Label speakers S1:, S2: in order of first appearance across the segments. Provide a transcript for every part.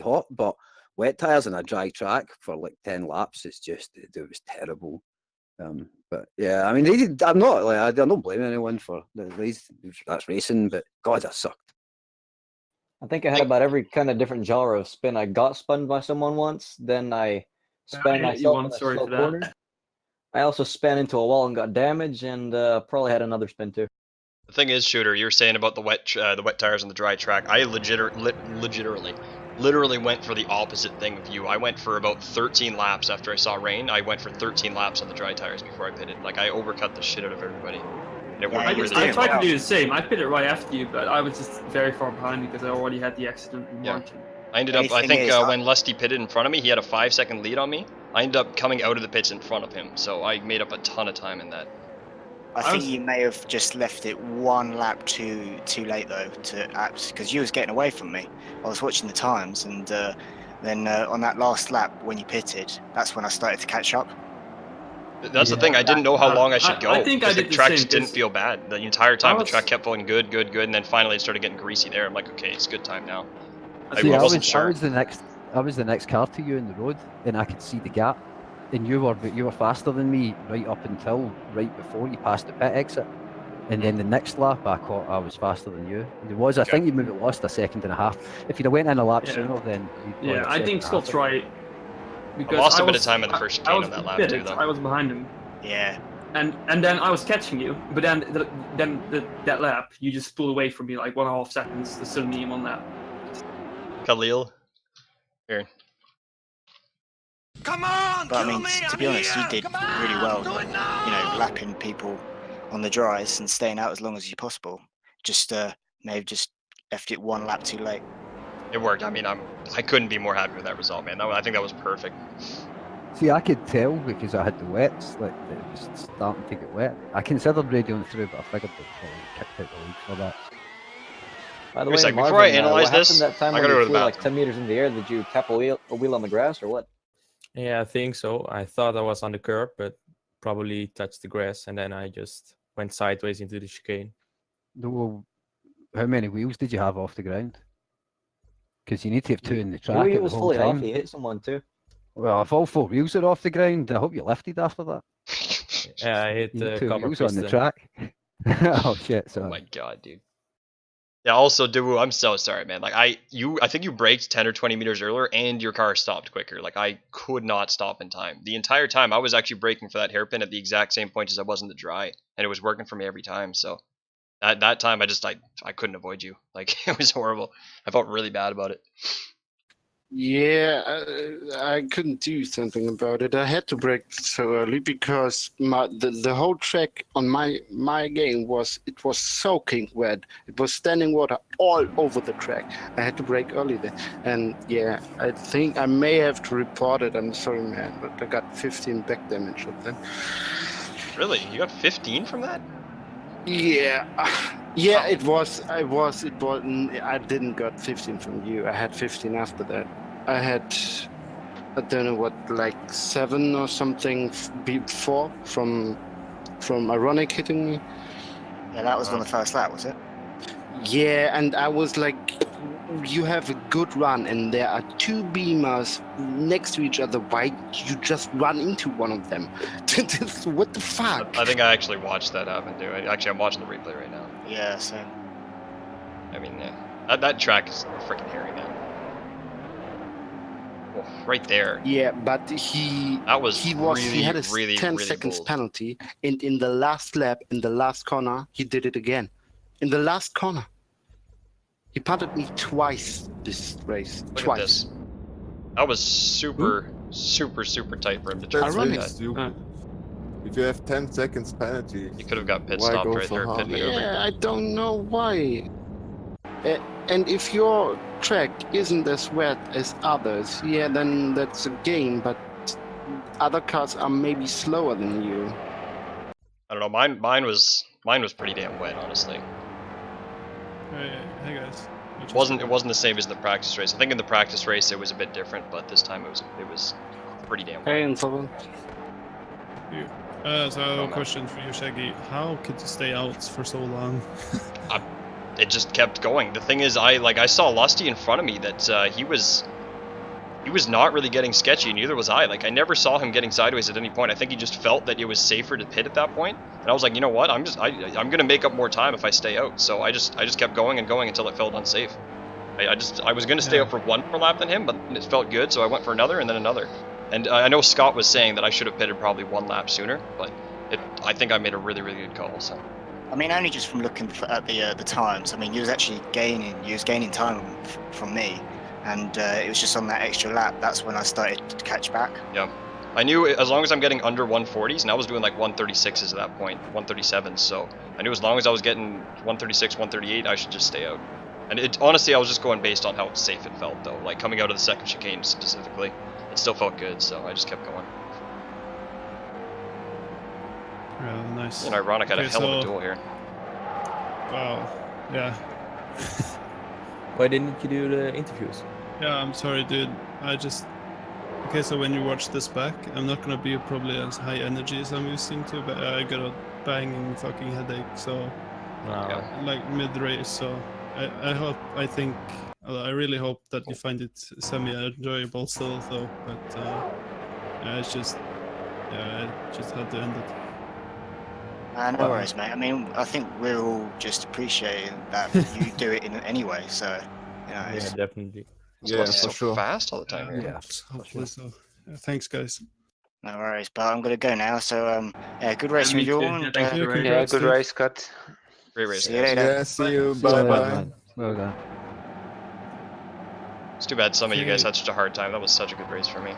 S1: hot, but wet tyres on a dry track for like 10 laps, it was terrible. But yeah, I mean, I'm not blaming anyone for that's racing, but God, that sucked.
S2: I think I had about every kind of different genre of spin. I got spun by someone once, then I spun myself in a slow corner. I also spun into a wall and got damaged, and probably had another spin too.
S3: The thing is, Shooter, you were saying about the wet tires on the dry track. I literally went for the opposite thing of you. I went for about 13 laps after I saw rain. I went for 13 laps on the dry tires before I pitted. Like, I overcut the shit out of everybody. And it worked really
S4: I tried to do the same. I pitted right after you, but I was just very far behind because I already had the accident in Martin.
S3: I ended up, I think when Lusty pitted in front of me, he had a 5-second lead on me. I ended up coming out of the pits in front of him, so I made up a ton of time in that.
S5: I think you may have just left it one lap too late though because you was getting away from me. I was watching the times, and then on that last lap when you pitted, that's when I started to catch up.
S3: That's the thing. I didn't know how long I should go.
S4: I think
S3: the track just didn't feel bad the entire time. The track kept going good, and then finally it started getting greasy there. I'm like, okay, it's good time now.
S1: I wasn't sure. I was the next car to you in the road, and I could see the gap. And you were faster than me right up until right before you passed the pit exit, and then the next lap I caught I was faster than you. I think you maybe lost a second and a half. If you'd have went in a lap sooner, then
S4: I think Scott's right.
S3: Because I lost a bit of time in the first chicane on that lap too, though.
S4: I was behind him.
S5: Yeah.
S4: And then I was catching you, but then that lap you just pulled away from me like 1.5 seconds. There's still me on that.
S3: Khalil, here.
S5: Come on! But I mean, to be honest, you did really well, lapping people on the dries and staying out as long as you possible. Just may have just left it one lap too late.
S3: It worked. I mean, I couldn't be more happy with that result, man. I think that was perfect.
S1: See, I could tell because I had the wets, like it was starting to get wet. I considered radioing through, but I figured they'd probably kicked out the league for that.
S2: By the way, Marvin,
S3: before I analyze this,
S2: that time
S3: I gotta go to the bathroom.
S2: Like 10 meters in the air, did you tap a wheel on the grass or what?
S6: Yeah, I think so. I thought I was on the curb, but probably touched the grass, and then I just went sideways into the chicane.
S1: Well, how many wheels did you have off the ground? Because you need to have 2 in the track.
S2: The wheel was fully off. He hit someone too.
S1: Well, if all 4 wheels are off the ground, I hope you lifted after that.
S6: Yeah, I hit the
S1: 2 wheels on the track. Oh shit! Sorry.
S3: Oh my god, dude. Yeah, also, Dawu, I'm so sorry, man. Like, I think you braked 10 or 20 meters earlier, and your car stopped quicker. Like, I could not stop in time. The entire time, I was actually braking for that hairpin at the exact same point as I was in the dry, and it was working for me every time. So, at that time, I couldn't avoid you. Like, it was horrible. I felt really bad about it.
S7: Yeah, I couldn't do something about it. I had to brake so early because the whole track on my game was soaking wet. It was standing water all over the track. I had to brake early there, and yeah, I think I may have to report it. I'm sorry, man, but I got 15 back damage of that.
S3: Really? You got 15 from that?
S7: Yeah. Yeah, it was. I didn't got 15 from you. I had 15 after that. I had, I don't know what, like 7 or something before from Ironic hitting me.
S5: Yeah, that was on the first lap, was it?
S7: Yeah, and I was like, you have a good run, and there are 2 beamers next to each other. Why you just run into one of them? What the fuck?
S3: I think I actually watched that happen, too. I'm watching the replay right now.
S5: Yeah, same.
S3: I mean, yeah. That track is freaking hairy, man. Oh, right there.
S7: Yeah, but he had a
S3: really
S7: 10 seconds
S3: bold
S7: penalty, and in the last lap, in the last corner, he did it again. In the last corner. He punted me twice this race.
S3: Look at this. That was super tight for him to try to do that.
S8: If you have 10 seconds penalty,
S3: you could have got pit stopped right there.
S7: Yeah, I don't know why. And if your track isn't as wet as others, yeah, then that's a game, but other cars are maybe slower than you.
S3: I don't know, mine was pretty damn wet, honestly.
S9: Hey guys.
S3: It wasn't the same as the practice race. I think in the practice race it was a bit different, but this time it was pretty damn wet.
S7: Hey, and so
S9: question for you, Shaggy. How could you stay out for so long?
S3: It just kept going. The thing is, I saw Lusty in front of me that he was he was not really getting sketchy, neither was I. Like, I never saw him getting sideways at any point. I think he just felt that it was safer to pit at that point. And I was like, you know what? I'm gonna make up more time if I stay out. So I just kept going and going until it felt unsafe. I was gonna stay out for one more lap than him, but it felt good, so I went for another and then another. And I know Scott was saying that I should have pitted probably one lap sooner, but I think I made a really, really good call. So.
S5: I mean, only just from looking at the times. I mean, you was actually gaining time from me. And it was just on that extra lap, that's when I started to catch back.
S3: Yeah. I knew as long as I'm getting under 140s, and I was doing like 136s at that point, 137s, so I knew as long as I was getting 136, 138, I should just stay out. And honestly, I was just going based on how safe it felt, though. Like, coming out of the second chicane specifically, it still felt good, so I just kept going.
S9: Yeah, nice.
S3: And Ironic had a hell of a duel here.
S9: Wow, yeah.
S6: Why didn't you do the interviews?
S9: Yeah, I'm sorry, dude. Okay, so when you watch this back, I'm not gonna be probably as high energy as I'm used to, but I got a banging fucking headache, so like mid-race. So I really hope that you find it semi-enjoyable still, though. But I just had to end it.
S5: No worries, mate. I mean, I think we're all just appreciating that you do it in anyway. So, you know,
S6: Yeah, definitely.
S8: Yeah,
S3: so
S8: for sure.
S3: fast all the time here.
S1: Yeah.
S9: Hopefully so. Thanks, guys.
S5: No worries, but I'm gonna go now. So, yeah, good racing with you all. And,
S9: Congrats,
S10: good
S9: dude.
S10: race, Scott.
S3: Great race.
S5: See you later.
S8: Yeah, see you.
S1: Well
S8: Bye-bye.
S1: done. Well done.
S3: It's too bad some of you guys
S9: Okay.
S3: had such a hard time. That was such a good race for me.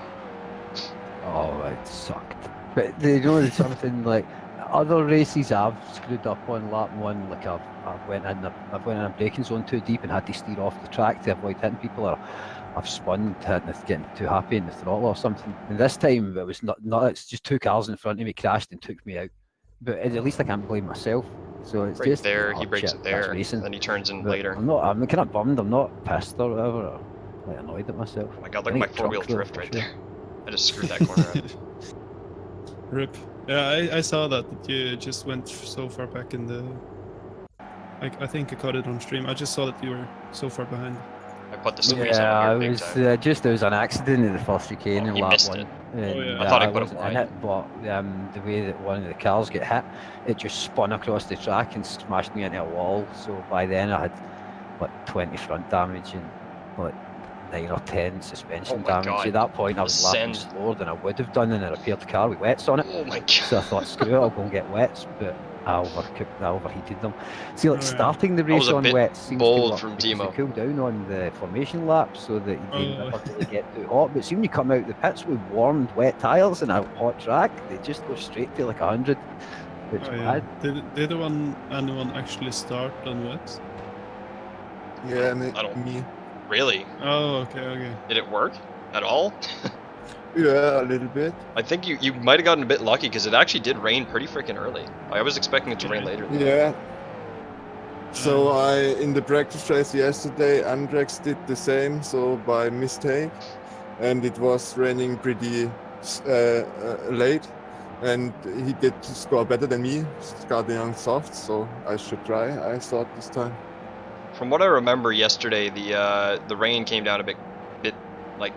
S1: Oh, it sucked. But you know, there's something like other races I've screwed up on lap one. Like I've went in a braking zone too deep and had to steer off the track to avoid hitting people, or I've spun getting too happy in the throttle or something. And this time it was not. It's just two cars in front of me crashed and took me out. But at least I can't blame myself. So it's
S3: Right
S1: just
S3: there, he
S1: oh,
S3: breaks
S1: shit,
S3: it
S1: that's
S3: there,
S1: racing.
S3: then he turns in
S1: But
S3: later.
S1: I'm kind of bummed. I'm not pissed or whatever. Or, like, annoyed at myself.
S3: Oh my god,
S1: I
S3: look at my
S1: think
S3: four-wheel
S1: truck though,
S3: drift
S1: for
S3: right
S1: sure.
S3: there. I just screwed that corner up.
S9: Rip. Yeah, I saw that you just went so far back in the. I think I caught it on stream. I just saw that you were so far behind.
S3: I put the squeeze on here big time.
S1: There was an accident in the first chicane in
S3: you
S1: lap
S3: missed
S1: one.
S3: it.
S1: And,
S9: yeah.
S3: I thought I put it
S1: wasn't in
S3: wide.
S1: it, but the way that one of the cars get hit, it just spun across the track and smashed me into a wall. So by then I had like 20 front damage and like 9 or 10 suspension
S3: Oh my
S1: damage.
S3: God.
S1: At that point, I was lapping
S3: Send.
S1: slower than I would have done in a repaired car with wets on it.
S3: Oh my god.
S1: So I thought, screw it, I'll go and get wets, but I overheated them. See, like
S9: Oh, yeah.
S1: starting the
S3: That was
S1: race
S3: a
S1: on
S3: bit
S1: wets seems
S3: bold
S1: to work
S3: from
S1: because
S3: Timo.
S1: they cool down on the formation lap so that you
S9: Oh.
S1: never really get too hot. But see, when you come out the pits with warmed, wet tyres and a hot track, they just go straight to like 100. It's
S9: Oh, yeah.
S1: bad.
S9: Did anyone actually start on wet?
S8: Yeah,
S3: I don't-
S8: me.
S3: Really?
S9: Oh, okay.
S3: Did it work at all?
S8: Yeah, a little bit.
S3: I think you might have gotten a bit lucky because it actually did rain pretty freaking early. I was expecting it to rain later.
S8: Yeah. So in the practice race yesterday, Andrex did the same, so by mistake, and it was raining pretty late, and he did score better than me, starting on soft, so I should try, I thought this time.
S3: From what I remember yesterday, the rain came down a bit like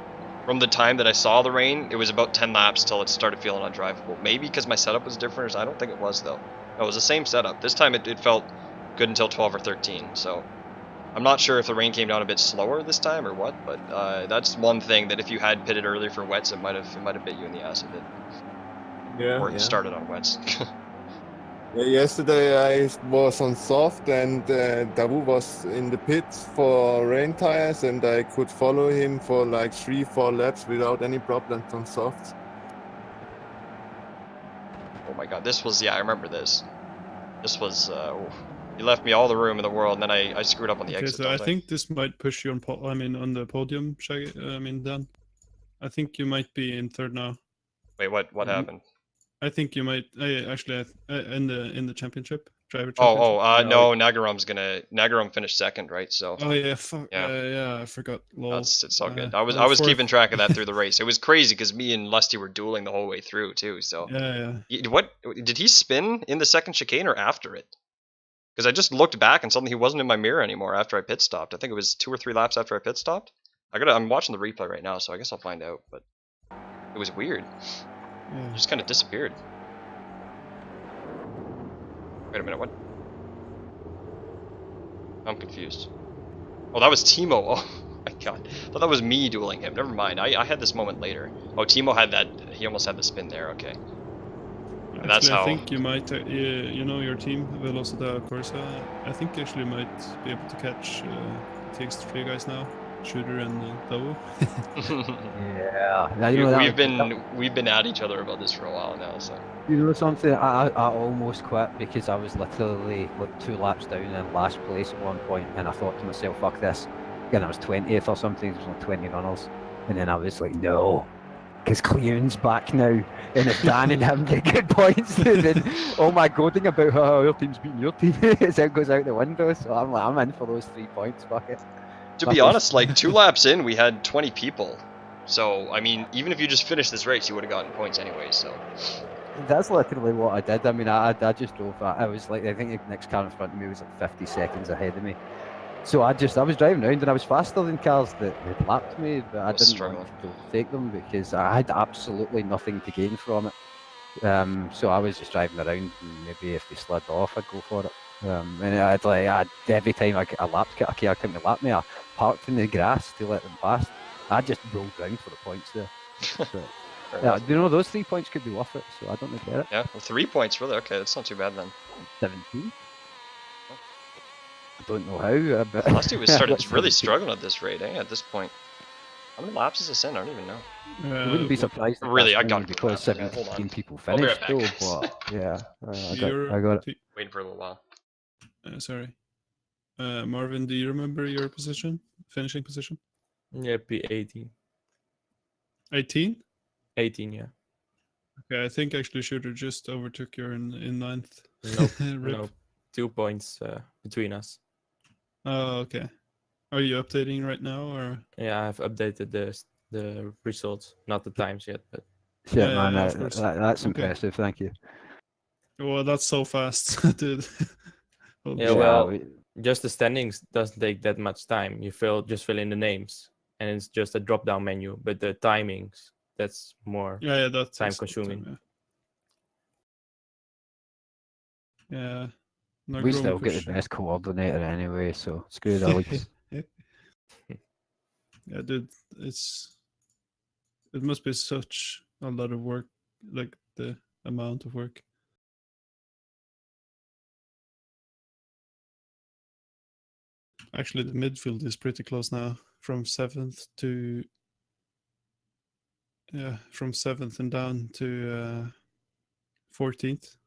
S3: from the time that I saw the rain, it was about 10 laps till it started feeling undrivable. Maybe because my setup was different. I don't think it was though. No, it was the same setup. This time it felt good until 12 or 13. So I'm not sure if the rain came down a bit slower this time or what, but that's one thing that if you had pitted early for wets, it might have bit you in the ass a bit.
S8: Yeah.
S3: Or you started on wets.
S8: Yeah, yesterday I was on soft and Dabu was in the pit for rain tires and I could follow him for like 3-4 laps without any problems on soft.
S3: Oh my god, this was, yeah, I remember this. This was, you left me all the room in the world and then I screwed up on the
S9: Okay,
S3: exit.
S9: so I think this might push you on. On the podium, Shaggy. Dan. I think you might be in third now.
S3: Wait, what happened?
S9: I think you might actually in the championship driver.
S3: No,
S9: Championship.
S3: Nagarum finished second, right? So.
S9: Oh yeah, fuck.
S3: Yeah.
S9: Yeah, I forgot. Lol.
S3: It's all good. I was keeping track of that through the race. It was crazy because me and Lusty were dueling the whole way through too. So.
S9: Yeah.
S3: What did he spin in the second chicane or after it? Because I just looked back and suddenly he wasn't in my mirror anymore after I pit stopped. I think it was 2 or 3 laps after I pit stopped. I'm watching the replay right now, so I guess I'll find out. But it was weird.
S9: Yeah.
S3: It just kind of disappeared. Wait a minute, what? I'm confused. Oh, that was Timo. Oh my god. I thought that was me dueling him. Never mind. I had this moment later. Oh, Timo had that. He almost had the spin there. Okay. And that's
S9: Actually,
S3: how.
S9: I think you might, you know, your team, Velocità, Corsa. I think you actually might be able to catch TX3 guys now, Shooter and Dovo.
S1: Yeah.
S3: We've been at each other about this for a while now. So.
S1: You know something? I almost quit because I was literally like 2 laps down in last place at one point, and I thought to myself, "Fuck this!" And I was 20th or something. There was only 20 runners, and then I was like, "No." Because Cleon's back now, and if Dan and him get good points, then all my goading about how your team's beating your team it goes out the window. So I'm like, I'm in for those 3 points. Fuck it.
S3: To be honest, like 2 laps in, we had 20 people. So I mean, even if you just finished this race, you would have gotten points anyway. So
S1: that's literally what I did. I mean, I just drove. I was like, I think the next car in front of me was like 50 seconds ahead of me. So I was driving around and I was faster than cars that had lapped me, but I didn't want to overtake them because I had absolutely nothing to gain from it. So I was just driving around, and maybe if they slid off, I'd go for it. And every time I lapped a car come to lap me, I parked in the grass to let them pass. I just rolled round for the points there. So, yeah, you know, those 3 points could be worth it, so I don't regret it.
S3: Yeah, well, 3 points really. Okay, that's not too bad then.
S1: 17. I don't know how, but
S3: Last year we started really struggling at this rate, at this point. How many laps is this in? I don't even know.
S1: I wouldn't be surprised.
S3: Really, I got
S1: because 17 people finished though, but yeah, I got it.
S3: Waiting for a little while.
S9: Sorry. Marvin, do you remember your position? Finishing position?
S6: Yeah, P18.
S9: 18?
S6: 18, yeah.
S9: Okay, I think actually Shooter just overtook you in 9th.
S6: Nope, nope. 2 points between us.
S9: Oh, okay. Are you updating right now, or?
S6: Yeah, I've updated the results, not the times yet, but.
S1: Shit, man, that's impressive. Thank you.
S9: Well, that's so fast, dude.
S6: Yeah, well, just the standings doesn't take that much time. You just fill in the names, and it's just a drop-down menu. But the timings, that's more
S9: that's
S6: time-consuming.
S9: Yeah. No,
S1: we still get the best coordinator anyway, so screw the leagues.
S9: Yeah, dude, it must be such a lot of work, like the amount of work. Actually, the midfield is pretty close now, from 7th to from 7th and down to 14th.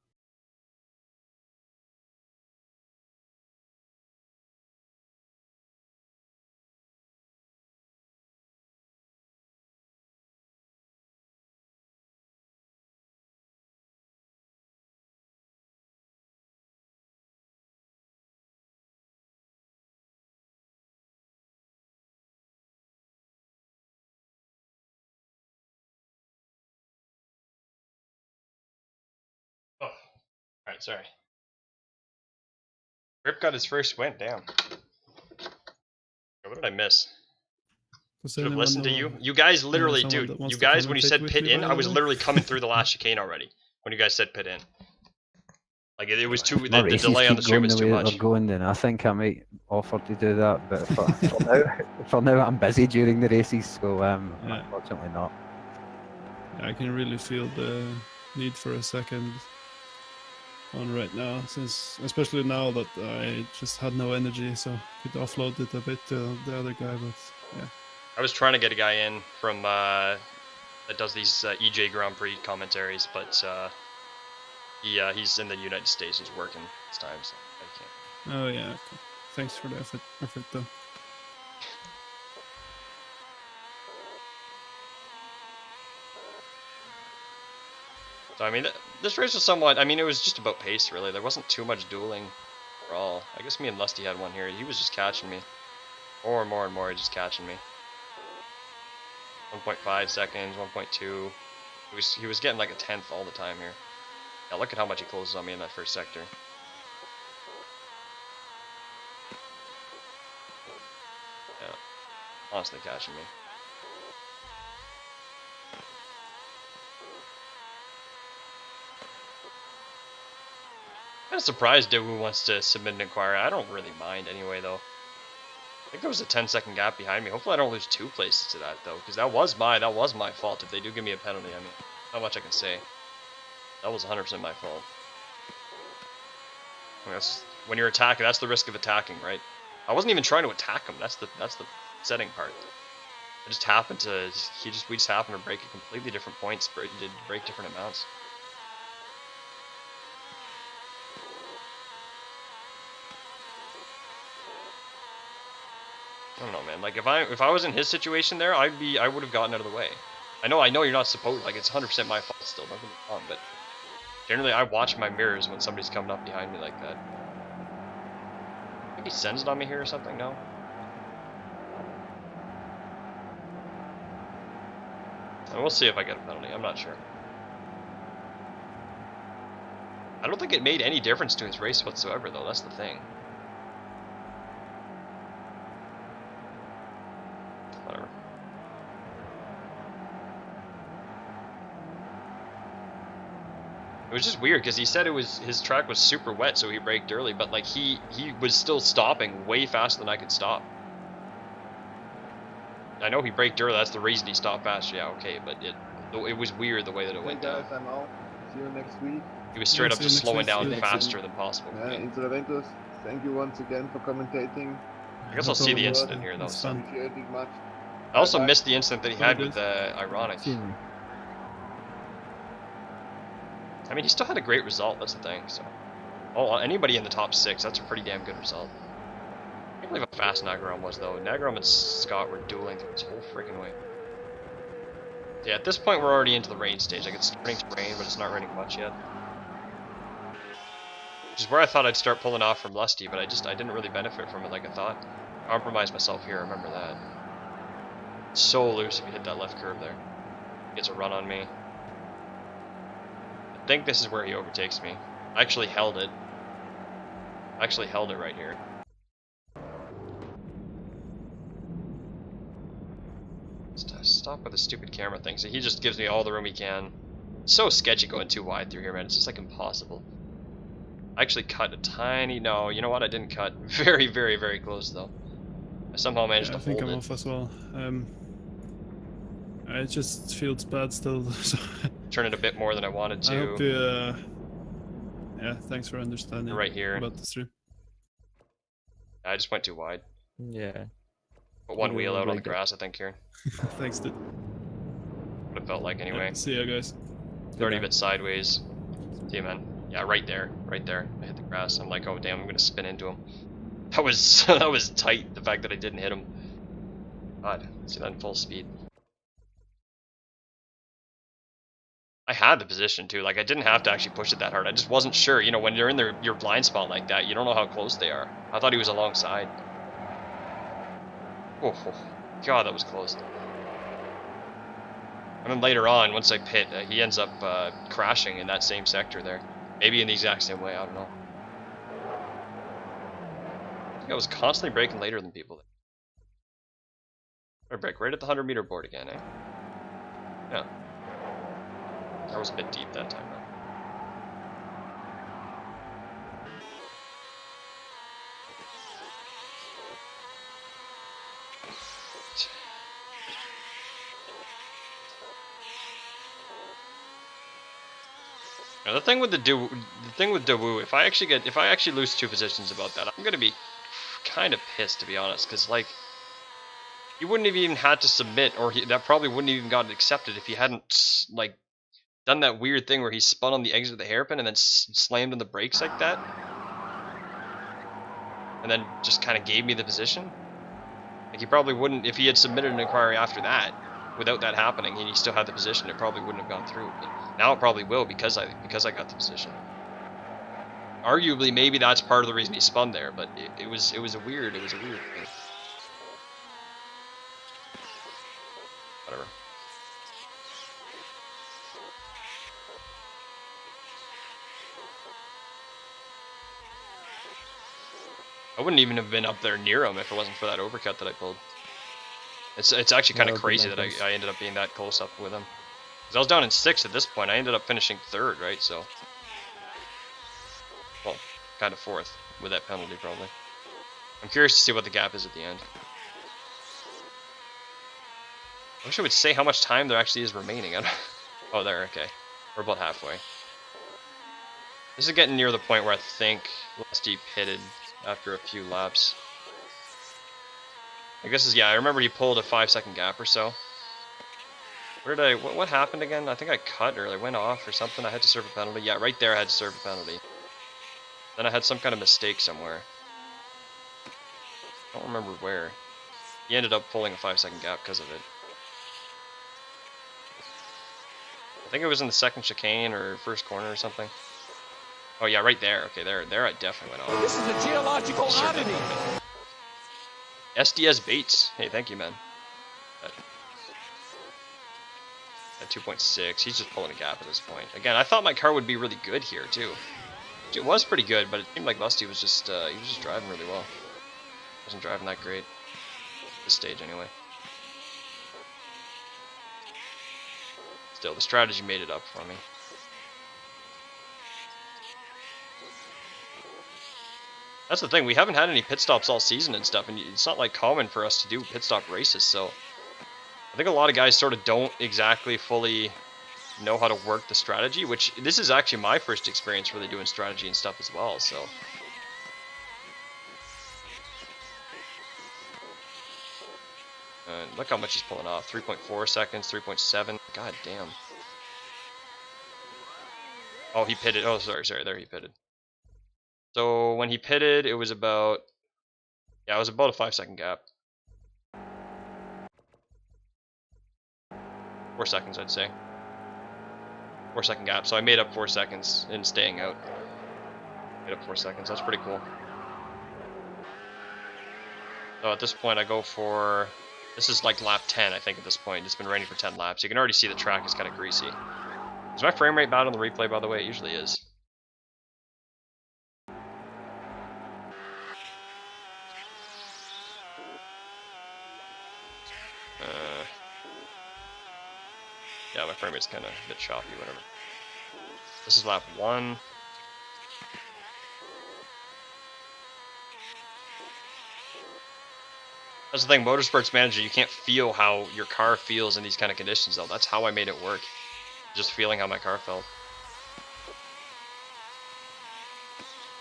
S3: Oh, alright, sorry. Rip got his first win, damn. What did I miss? Should have listened to you. You guys literally, dude, you guys, when you said pit in, I was literally coming through the last chicane already. When you guys said pit in. Like, it was too, the delay on the stream was too much.
S1: Going, then I think I might offer to do that, but for now I'm busy during the races, so unfortunately not.
S9: Yeah, I can really feel the need for a second one right now, since especially now that I just had no energy, so I could offload it a bit to the other guy, but yeah.
S3: I was trying to get a guy in from that does these EJ Grand Prix commentaries, but he's in the United States. He's working this time, so I can't.
S9: Oh yeah, okay. Thanks for the effort though.
S3: So I mean, this race was somewhat. I mean, it was just about pace, really. There wasn't too much dueling for all. I guess me and Lusty had one here. He was just catching me, more and more, just catching me. 1.5 seconds, 1.2. He was getting like a 10th all the time here. Yeah, look at how much he closes on me in that first sector. Yeah. Constantly catching me. I'm kind of surprised Daewoo wants to submit an inquiry. I don't really mind anyway, though. I think there was a 10-second gap behind me. Hopefully I don't lose 2 places to that, though, because that was my fault. If they do give me a penalty, I mean, not much I can say. That was 100% my fault. I mean, that's, when you're attacking, that's the risk of attacking, right? I wasn't even trying to attack him. That's the setting part. I just happened to, we just happened to break at completely different points, break different amounts. I don't know, man. Like if I was in his situation there, I would have gotten out of the way. I know you're not supposed, like it's 100% my fault still, don't get me wrong, but generally I watch my mirrors when somebody's coming up behind me like that. Maybe he sends it on me here or something, no? And we'll see if I get a penalty, I'm not sure. I don't think it made any difference to his race whatsoever though, that's the thing. Whatever. It was just weird because he said his track was super wet, so he braked early. But like he was still stopping way faster than I could stop. I know he braked early. That's the reason he stopped faster. Yeah, okay, but it was weird the way that it went down.
S8: I'm out. See you next week.
S3: He was straight up just slowing down faster than possible.
S8: Yeah, Interventus, thank you once again for commentating.
S3: I guess I'll see the incident here though. So.
S8: Appreciate it much.
S3: I also missed the incident that he had with Ironic. I mean, he still had a great result, that's the thing, so... Oh, anybody in the top 6, that's a pretty damn good result. I can't believe how fast Nagaram was, though. Nagaram and Scott were dueling through this whole freaking way. Yeah, at this point, we're already into the rain stage. Like, it's starting to rain, but it's not raining much yet. Which is where I thought I'd start pulling off from Lusty, but I didn't really benefit from it like I thought. I compromised myself here, remember that. It's so loose if you hit that left curve there. He gets a run on me. I think this is where he overtakes me. I actually held it. Right here. Stop with the stupid camera thing. So he just gives me all the room he can. It's so sketchy going too wide through here, man. It's just like impossible. I actually cut a tiny... No, you know what? I didn't cut. Very, very, very close though. I somehow managed to hold it.
S9: I think I'm off as well. It just feels bad still. So
S3: turn it a bit more than I wanted to.
S9: I hope you, yeah, thanks for understanding.
S3: Right here.
S9: About the stream.
S3: I just went too wide.
S6: Yeah.
S3: Put one wheel out on the grass, I think, here.
S9: Thanks, dude.
S3: What it felt like anyway.
S9: Yeah, see ya, guys.
S3: 30 bit sideways. See ya, man. Yeah, right there. Right there. I hit the grass. I'm like, oh damn, I'm gonna spin into him. That was that was tight, the fact that I didn't hit him. God, see that in full speed. I had the position too, like I didn't have to actually push it that hard. I just wasn't sure, you know, when you're in your blind spot like that, you don't know how close they are. I thought he was alongside. Oh, God, that was close. And then later on, once I pit, he ends up crashing in that same sector there. Maybe in the exact same way, I don't know. I think I was constantly braking later than people. I brake right at the 100-meter board again, eh? Yeah. I was a bit deep that time, though. Now the thing with Daewoo, if I actually lose 2 positions about that, I'm gonna be kind of pissed, to be honest, because like he wouldn't have even had to submit, or that probably wouldn't have even gotten accepted if he hadn't like done that weird thing where he spun on the exit of the hairpin and then slammed on the brakes like that, and then just kind of gave me the position. Like he probably wouldn't, if he had submitted an inquiry after that, without that happening, and he still had the position, it probably wouldn't have gone through. But now it probably will because I got the position. Arguably, maybe that's part of the reason he spun there, but it was a weird thing. Whatever. I wouldn't even have been up there near him if it wasn't for that overcut that I pulled. It's actually kind of
S6: Well,
S3: crazy that
S6: nice.
S3: I ended up being that close up with him. Because I was down in 6th at this point. I ended up finishing 3rd, right? So, well, kind of 4th with that penalty probably. I'm curious to see what the gap is at the end. I wish I would say how much time there actually is remaining. Oh, there, okay. We're about halfway. This is getting near the point where I think Lusty pitted after a few laps. I guess yeah, I remember he pulled a 5-second gap or so. Where did what happened again? I think I cut or I went off or something. I had to serve a penalty. Yeah, right there I had to serve a penalty. Then I had some kind of mistake somewhere. I don't remember where. He ended up pulling a 5-second gap because of it. I think it was in the 2nd chicane or 1st corner or something. Oh yeah, right there. Okay, there I definitely went off.
S10: This is a geological oddity.
S3: SDS Bates. Hey, thank you, man. At 2.6, he's just pulling a gap at this point. Again, I thought my car would be really good here too. It was pretty good, but it seemed like Lusty was just he was just driving really well. Wasn't driving that great. At this stage, anyway. Still, the strategy made it up for me. That's the thing, we haven't had any pit stops all season and stuff, and it's not like common for us to do pit stop races, so I think a lot of guys sort of don't exactly fully know how to work the strategy, which this is actually my first experience really doing strategy and stuff as well, so. Look how much he's pulling off, 3.4 seconds, 3.7, god damn. Oh, he pitted, oh sorry, there he pitted. So when he pitted, it was about, yeah, it was about a 5-second gap. 4 seconds, I'd say. 4-second gap. So I made up 4 seconds in staying out. Made up 4 seconds. That's pretty cool. So at this point, I go for, this is like lap 10, I think, at this point. It's been raining for 10 laps. You can already see the track is kind of greasy. Is my frame rate bad on the replay, by the way? It usually is. Yeah, my frame rate's kind of a bit choppy, whatever. This is lap 1. That's the thing, Motorsports Manager, you can't feel how your car feels in these kind of conditions, though. That's how I made it work. Just feeling how my car felt.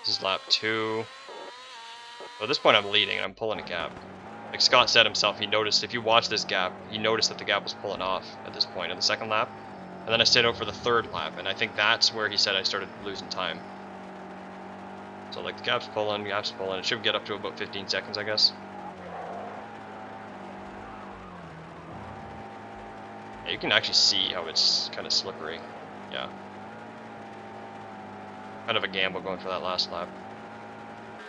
S3: This is lap 2. So at this point, I'm leading, and I'm pulling a gap. Like Scott said himself, he noticed, if you watch this gap, he noticed that the gap was pulling off at this point in the 2nd lap. And then I stayed out for the 3rd lap, and I think that's where he said I started losing time. So like the gap's pulling, it should get up to about 15 seconds, I guess. Yeah, you can actually see how it's kind of slippery. Yeah. Kind of a gamble going for that last lap.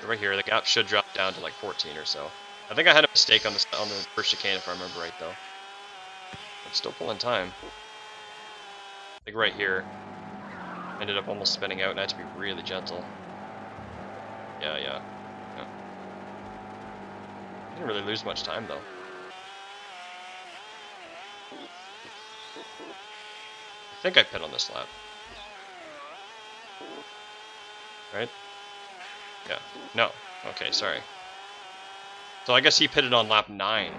S3: But right here, the gap should drop down to like 14 or so. I think I had a mistake on the 1st chicane, if I remember right, though. I'm still pulling time. Like right here, ended up almost spinning out, and I had to be really gentle. Yeah. Didn't really lose much time, though. I think I pit on this lap. Right? Yeah. No. Okay, sorry. So I guess he pitted on lap 9.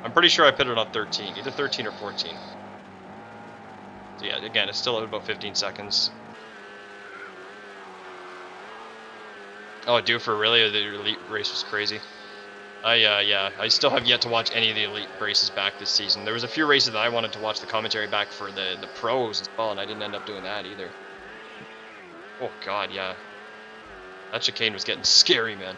S3: I'm pretty sure I pitted on 13, either 13 or 14. So yeah, again, it's still at about 15 seconds. Oh, dude, for really? The elite race was crazy. Yeah, I still have yet to watch any of the elite races back this season. There was a few races that I wanted to watch the commentary back for the pros as well, and I didn't end up doing that either. Oh god, yeah. That chicane was getting scary, man.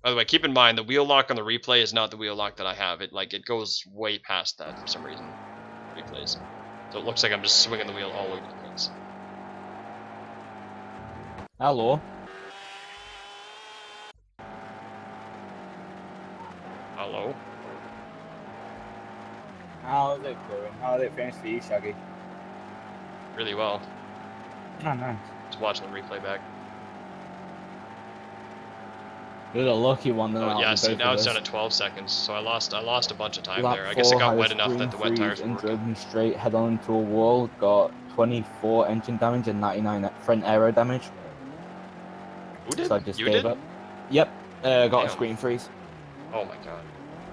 S3: By the way, keep in mind the wheel lock on the replay is not the wheel lock that I have. It goes way past that for some reason. Replays. So it looks like I'm just swinging the wheel all over the place.
S6: Hello.
S3: Hello.
S11: How's it going? How did it finish for you, Shaggy?
S3: Really well.
S11: Oh, nice.
S3: Just watching the replay back.
S11: You're the lucky one. Then
S3: Oh yeah, see now it's down
S11: at
S3: at 12 seconds, so I lost a bunch of time
S11: Lap
S3: there. I guess it
S11: 4
S3: got
S11: had
S3: wet
S11: a
S3: enough that the wet
S11: screen
S3: tires
S11: freeze
S3: were
S11: and drove
S3: working.
S11: me straight head on into a wall. Got 24 engine damage and 99 front aero damage.
S3: Who did?
S11: So I just
S3: You
S11: gave
S3: did?
S11: up. Yep, got
S3: Damn.
S11: a screen freeze.
S3: Oh my god.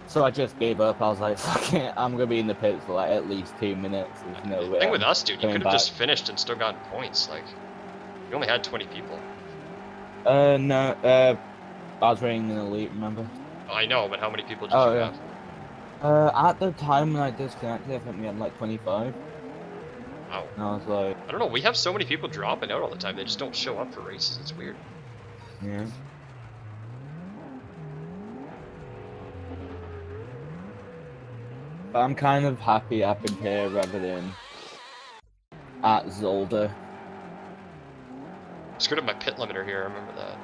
S11: So I just gave up. I was like, fuck it, I'm gonna be in the pits for like at least 2 minutes. There's no way.
S3: The thing with us, dude, you
S11: coming
S3: could have
S11: back.
S3: just finished and still gotten points. Like, you only had 20 people.
S11: No, I was running an elite, remember?
S3: Oh, I know, but how many people did you have?
S11: At the time when I disconnected, I think we had like 25.
S3: Wow.
S11: And I was like,
S3: I don't know, we have so many people dropping out all the time, they just don't show up for races, it's weird.
S11: yeah. But I'm kind of happy up in here rather than at Zolder.
S3: Screwed up my pit limiter here, I remember that.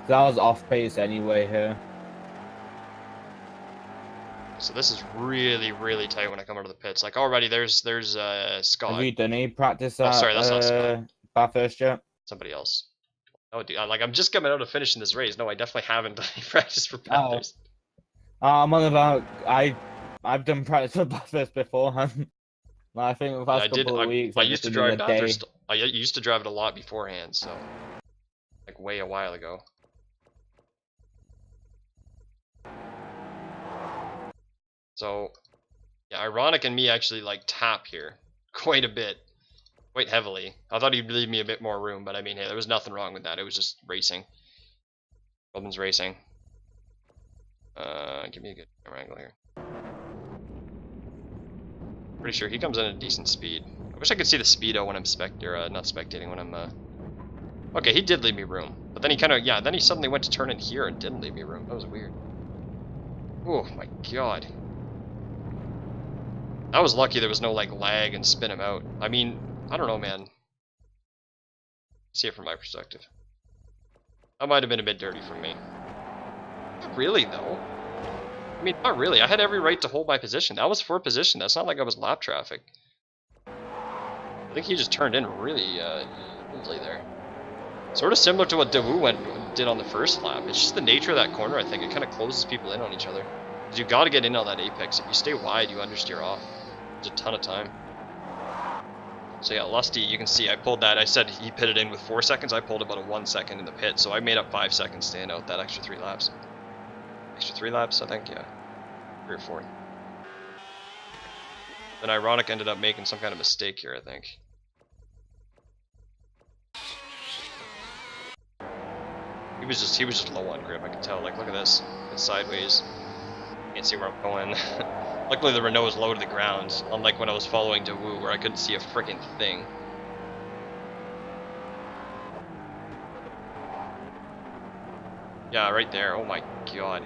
S11: So I was off pace anyway here.
S3: So this is really, really tight when I come out of the pits. Like already there's Scott.
S11: Have you done any practice at
S3: sorry, that's not Scott.
S11: Bathurst yet?
S3: Somebody else. Oh, dude, like I'm just coming out of finishing this race. No, I definitely haven't done any practice for Bathurst.
S11: I'm on about I've done practice for Bathurst beforehand. Like, I think the past couple of weeks.
S3: I used to drive Bathurst. I used to drive it a lot beforehand, so like way a while ago. So yeah, Ironic and me actually like tap here quite a bit, quite heavily. I thought he'd leave me a bit more room, but I mean, hey, there was nothing wrong with that. It was just racing. Robin's racing. Give me a good camera angle here. Pretty sure he comes in at a decent speed. I wish I could see the speedo when I'm not spectating, when I'm okay, he did leave me room. But then he kind of, yeah, then he suddenly went to turn in here and didn't leave me room. That was weird. Oh my god. I was lucky there was no like lag and spin him out. I mean, I don't know, man. See it from my perspective. That might have been a bit dirty from me. Not really though. I mean, not really. I had every right to hold my position. That was for position. That's not like I was lap traffic. I think he just turned in really easily there. Sort of similar to what Daewoo did on the first lap. It's just the nature of that corner, I think. It kind of closes people in on each other. Because you got to get in on that apex. If you stay wide, you understeer off. There's a ton of time. So yeah, Lusty, you can see I pulled that. I said he pitted in with 4 seconds. I pulled about a 1 second in the pit. So I made up 5 seconds staying out that extra 3 laps. Extra 3 laps, I think, yeah. 3 or 4. Then Ironic ended up making some kind of mistake here, I think. He was just low on grip, I could tell. Like, look at this. It's sideways. Can't see where I'm going. Luckily the Renault is low to the ground, unlike when I was following Daewoo where I couldn't see a freaking thing. Yeah, right there. Oh my god.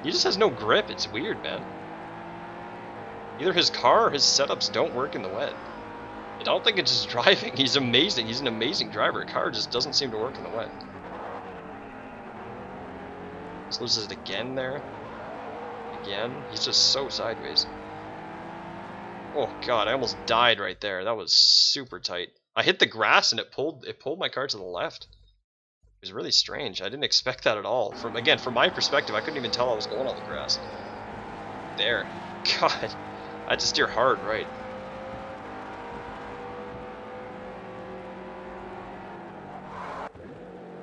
S3: He just has no grip. It's weird, man. Either his car or his setups don't work in the wet. I don't think it's just driving. He's amazing. He's an amazing driver. A car just doesn't seem to work in the wet. Just loses it again there. Again. He's just so sideways. Oh god, I almost died right there. That was super tight. I hit the grass and it pulled my car to the left. It was really strange. I didn't expect that at all. From my perspective, I couldn't even tell I was going on the grass. There. God. I had to steer hard right.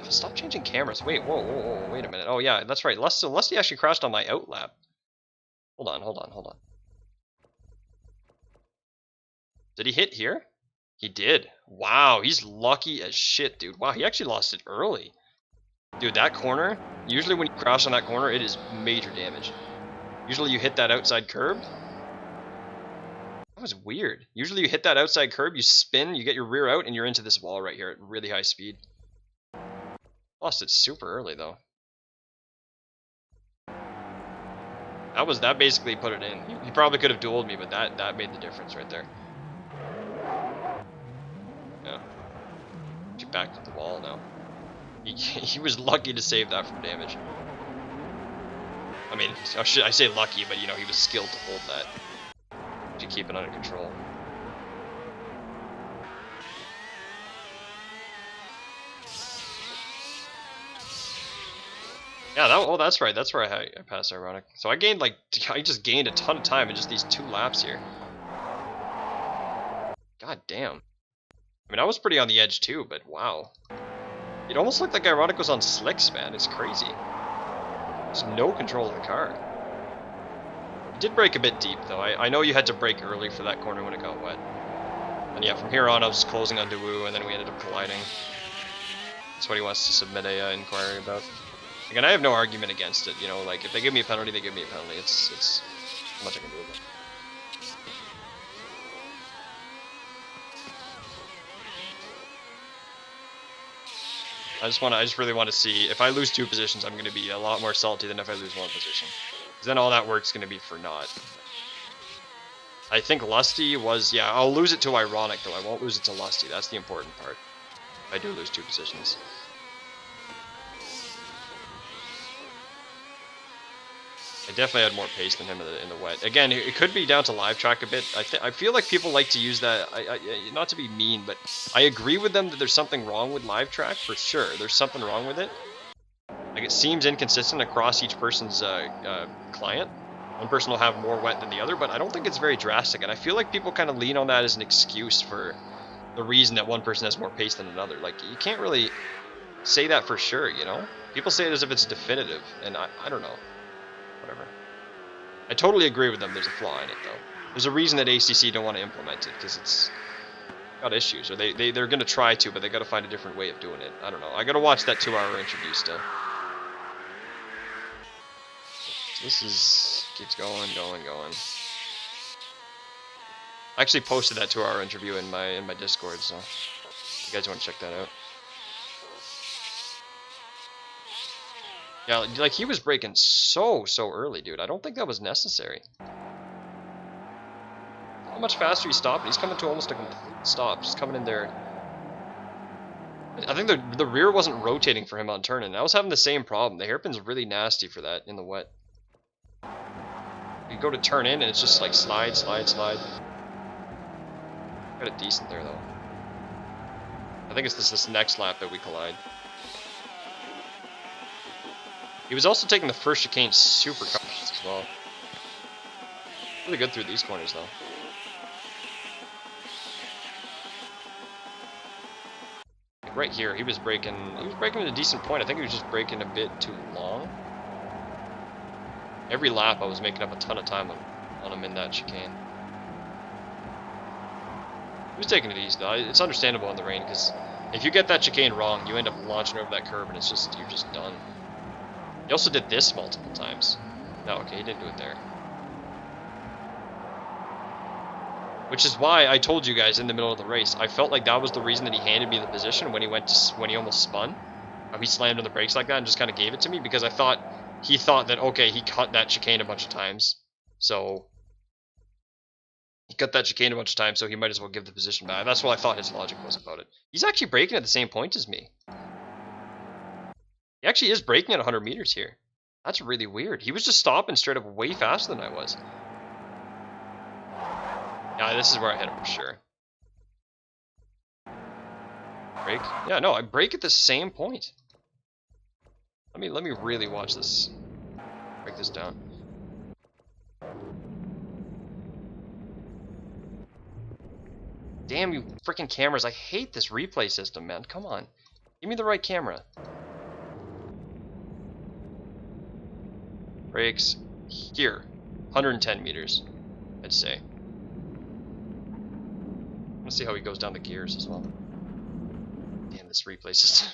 S3: Stop changing cameras. Wait, whoa, wait a minute. Oh yeah, that's right. Lusty actually crashed on my outlap. Hold on. Did he hit here? He did. Wow, he's lucky as shit, dude. Wow, he actually lost it early. Dude, that corner, usually when you crash on that corner, it is major damage. Usually you hit that outside curb. That was weird. Usually you hit that outside curb, you spin, you get your rear out, and you're into this wall right here at really high speed. Lost it super early though. That basically put it in. He probably could have dueled me, but that made the difference right there. Yeah. Get back to the wall now. He was lucky to save that from damage. I mean, I say lucky, but you know, he was skilled to hold that. To keep it under control. Yeah, that's right. That's where I passed Ironic. So I just gained a ton of time in just these 2 laps here. God damn. I mean, I was pretty on the edge too, but wow. It almost looked like Ironic was on slicks, man. It's crazy. There's no control of the car. It did brake a bit deep, though. I know you had to brake early for that corner when it got wet. And yeah, from here on, I was closing on Daewoo, and then we ended up colliding. That's what he wants to submit a inquiry about. Again, I have no argument against it. You know, like if they give me a penalty, they give me a penalty. It's not much I can do about it. I just really want to see, if I lose 2 positions, I'm going to be a lot more salty than if I lose 1 position. Because then all that work's going to be for naught. I think Lusty was, yeah, I'll lose it to Ironic, though. I won't lose it to Lusty. That's the important part. If I do lose 2 positions. I definitely had more pace than him in the wet. Again, it could be down to live track a bit. I feel like people like to use that, not to be mean, but I agree with them that there's something wrong with live track, for sure. There's something wrong with it. Like, it seems inconsistent across each person's client. One person will have more wet than the other, but I don't think it's very drastic, and I feel like people kind of lean on that as an excuse for the reason that one person has more pace than another. Like, you can't really say that for sure, you know? People say it as if it's definitive, and I don't know. Whatever. I totally agree with them. There's a flaw in it, though. There's a reason that ACC don't want to implement it, because it's got issues, or they're going to try to, but they got to find a different way of doing it. I don't know. I got to watch that 2-hour interview still. This keeps going. I actually posted that 2-hour interview in my Discord, so if you guys want to check that out. Yeah, like, he was braking so early, dude. I don't think that was necessary. How much faster he stopped? He's coming to almost a complete stop. Just coming in there. I think the rear wasn't rotating for him on turning. I was having the same problem. The hairpin's really nasty for that in the wet. You go to turn in and it's just like slide. Got it decent there, though. I think it's this next lap that we collide. He was also taking the first chicane super cautious as well. Really good through these corners, though. Like right here, he was braking at a decent point. I think he was just braking a bit too long. Every lap I was making up a ton of time on him in that chicane. He was taking it easy, though. It's understandable in the rain, because if you get that chicane wrong, you end up launching over that curve, and you're just done. He also did this multiple times. No, okay, he didn't do it there. Which is why I told you guys in the middle of the race, I felt like that was the reason that he handed me the position when he almost spun. He slammed on the brakes like that and just kind of gave it to me, because he thought that, okay, he cut that chicane a bunch of times, so he might as well give the position back. That's what I thought his logic was about it. He's actually braking at the same point as me. He actually is braking at 100 meters here. That's really weird. He was just stopping straight up way faster than I was. Yeah, this is where I hit him for sure. Brake? Yeah, no, I brake at the same point. Let me really watch this. Break this down. Damn you freaking cameras. I hate this replay system, man. Come on. Give me the right camera. Brakes here. 110 meters, I'd say. Let's see how he goes down the gears as well. Damn, this replay system.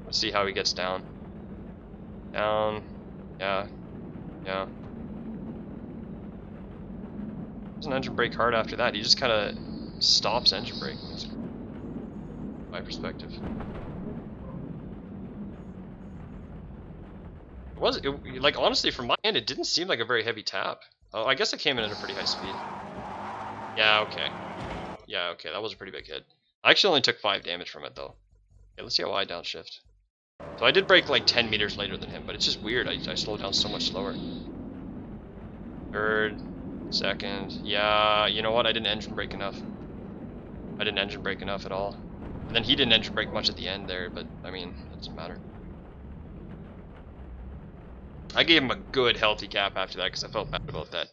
S3: Let's see how he gets down. Down. Yeah. Doesn't engine brake hard after that. He just kind of stops engine brake. My perspective. Like, honestly, from my end, it didn't seem like a very heavy tap. Oh, I guess it came in at a pretty high speed. Yeah, okay, that was a pretty big hit. I actually only took 5 damage from it, though. Yeah, let's see how I downshift. So I did brake like 10 meters later than him, but it's just weird. I slowed down so much slower. Third, second. Yeah, you know what? I didn't engine brake enough. I didn't engine brake enough at all. And then he didn't entry brake much at the end there, but I mean, it doesn't matter. I gave him a good healthy gap after that because I felt bad about that.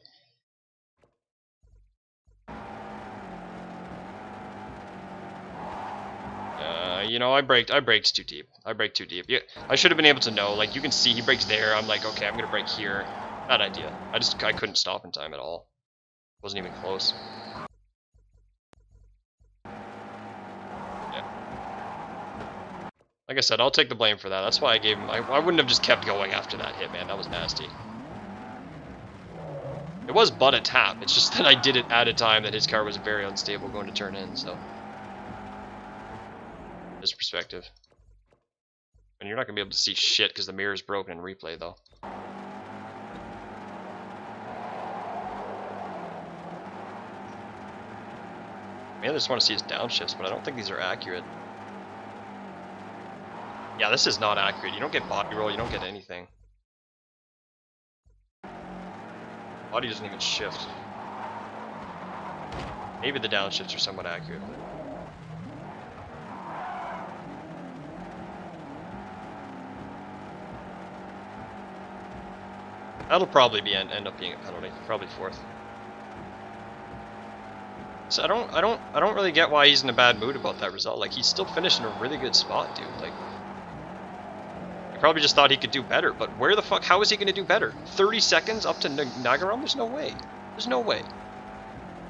S3: You know, I braked too deep. I braked too deep. Yeah, I should have been able to know. Like, you can see he brakes there. I'm like, okay, I'm gonna brake here. Bad idea. I couldn't stop in time at all. Wasn't even close. Yeah. Like I said, I'll take the blame for that. That's why I gave him. I wouldn't have just kept going after that hit, man. That was nasty. It was but a tap. It's just that I did it at a time that his car was very unstable going to turn in. So, this perspective. And you're not gonna be able to see shit because the mirror is broken in replay, though. I just want to see his downshifts, but I don't think these are accurate. Yeah, this is not accurate. You don't get body roll, you don't get anything. Body doesn't even shift. Maybe the downshifts are somewhat accurate. That'll probably be end up being a penalty. Probably 4th. So I don't really get why he's in a bad mood about that result. Like, he's still finished in a really good spot, dude. Like, he probably just thought he could do better. But where the fuck? How is he going to do better? 30 seconds up to Nagaram? There's no way. There's no way.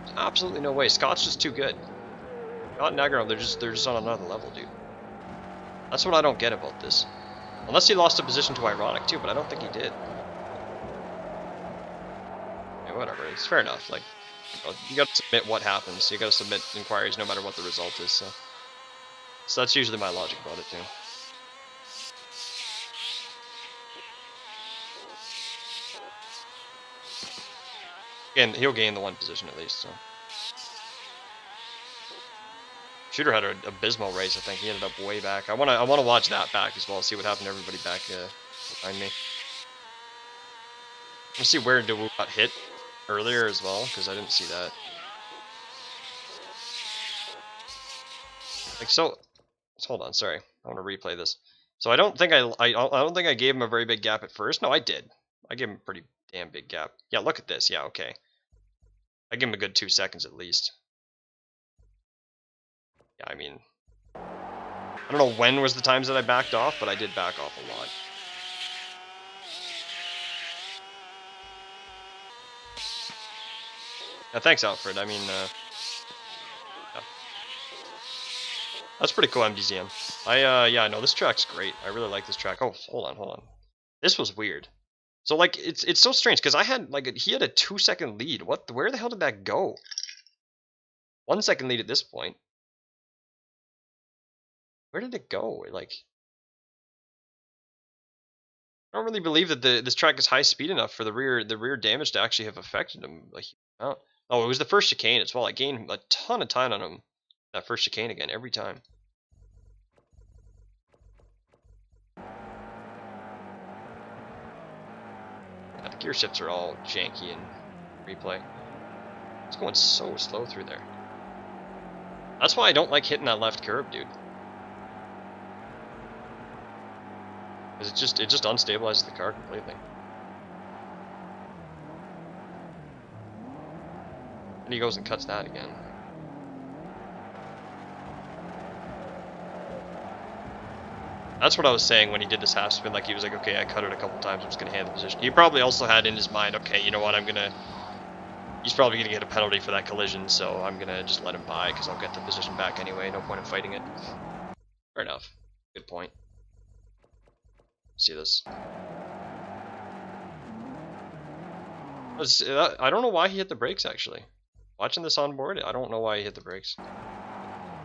S3: There's absolutely no way. Scott's just too good. Scott and Nagaram, they're just on another level, dude. That's what I don't get about this. Unless he lost a position to Ironic too, but I don't think he did. Yeah, whatever. It's fair enough. Like, you gotta submit what happens. You gotta submit inquiries no matter what the result is. So that's usually my logic about it too. Again, he'll gain the 1 position at least. So Shooter had an abysmal race. I think he ended up way back. I wanna watch that back as well. See what happened to everybody back behind me. Let's see where Daewoo got hit earlier as well, because I didn't see that. Like, so, hold on, sorry, I want to replay this. So I don't think I don't think I gave him a very big gap at first. No, I did. I gave him a pretty damn big gap. Yeah, look at this. Yeah, okay. I gave him a good 2 seconds at least. Yeah, I mean, I don't know when was the times that I backed off, but I did back off a lot. Yeah, thanks, Alfred. I mean, yeah. That's pretty cool, MDZM. Yeah, no, this track's great. I really like this track. Oh, hold on. This was weird. So, like, it's so strange, because I had, like, he had a 2-second lead. Where the hell did that go? 1 second lead at this point. Where did it go? Like, I don't really believe that this track is high speed enough for the rear damage to actually have affected him. Like, oh, it was the first chicane as well. I gained a ton of time on him. That first chicane again, every time. Yeah, the gear shifts are all janky in replay. It's going so slow through there. That's why I don't like hitting that left curb, dude. Because it just unstabilizes the car completely. And he goes and cuts that again. That's what I was saying when he did this half spin. Like, he was like, okay, I cut it a couple times, I'm just going to hand the position. He probably also had in his mind, okay, you know what, he's probably going to get a penalty for that collision, so I'm going to just let him by, because I'll get the position back anyway, no point in fighting it. Fair enough. Good point. See this. I don't know why he hit the brakes, actually. Watching this on board, I don't know why he hit the brakes.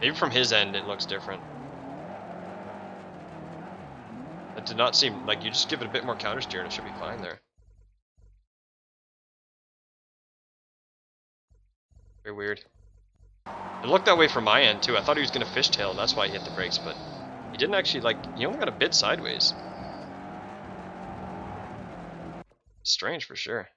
S3: Maybe from his end it looks different. It did not seem like, you just give it a bit more counter steer and it should be fine there. Very weird. It looked that way from my end too. I thought he was going to fishtail, and that's why he hit the brakes, but he didn't actually, like, he only got a bit sideways. Strange for sure.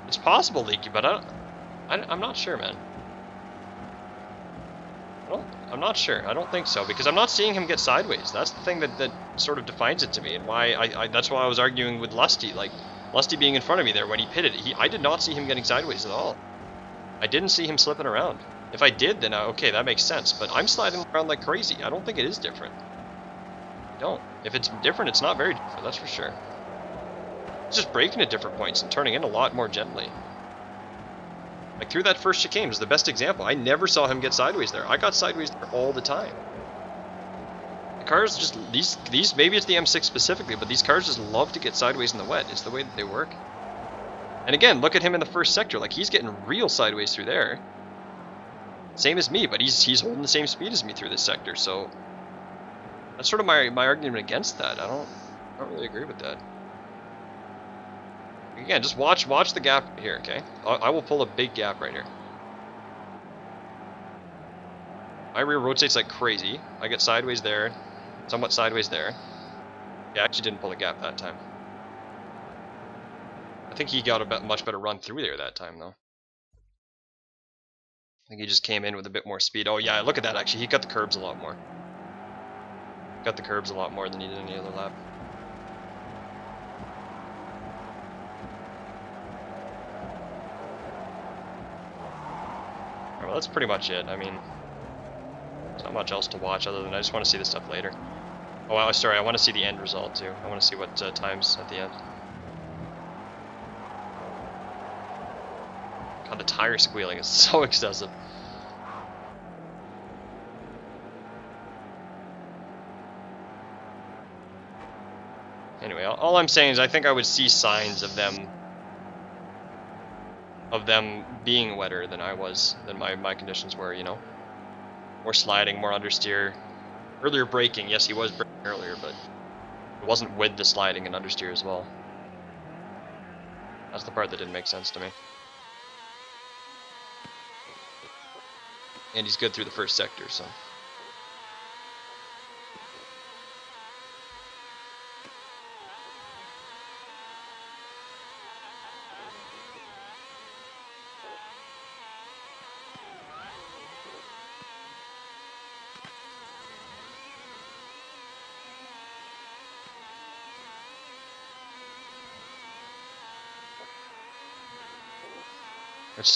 S3: It's possible, Leaky, but I'm not sure, man. I'm not sure. I don't think so, because I'm not seeing him get sideways. That's the thing that sort of defines it to me, and why that's why I was arguing with Lusty. Like, Lusty being in front of me there when he pitted, I did not see him getting sideways at all. I didn't see him slipping around. If I did, then okay, that makes sense. But I'm sliding around like crazy. I don't think it is different. I don't. If it's different, it's not very different, that's for sure. It's just braking at different points and turning in a lot more gently. Like through that first chicane was the best example. I never saw him get sideways there. I got sideways there all the time. The cars just, these maybe it's the M6 specifically, but these cars just love to get sideways in the wet. It's the way that they work. And again, look at him in the first sector. Like, he's getting real sideways through there. Same as me, but he's holding the same speed as me through this sector, so that's sort of my argument against that. I don't really agree with that. Again, just watch the gap here, okay? I will pull a big gap right here. My rear rotates like crazy. I get sideways there, somewhat sideways there. Yeah, I actually didn't pull a gap that time. I think he got a much better run through there that time, though. I think he just came in with a bit more speed. Oh yeah, look at that, actually. He cut the curbs a lot more. Cut the curbs a lot more than he did any other lap. Well, that's pretty much it. I mean, there's not much else to watch other than I just want to see this stuff later. Oh, sorry, I want to see the end result too. I want to see what times at the end. God, the tire squealing is so excessive. Anyway, all I'm saying is I think I would see signs of them being wetter than my conditions were, you know. More sliding, more understeer. Earlier braking, yes, he was braking earlier, but it wasn't with the sliding and understeer as well. That's the part that didn't make sense to me. And he's good through the first sector, so.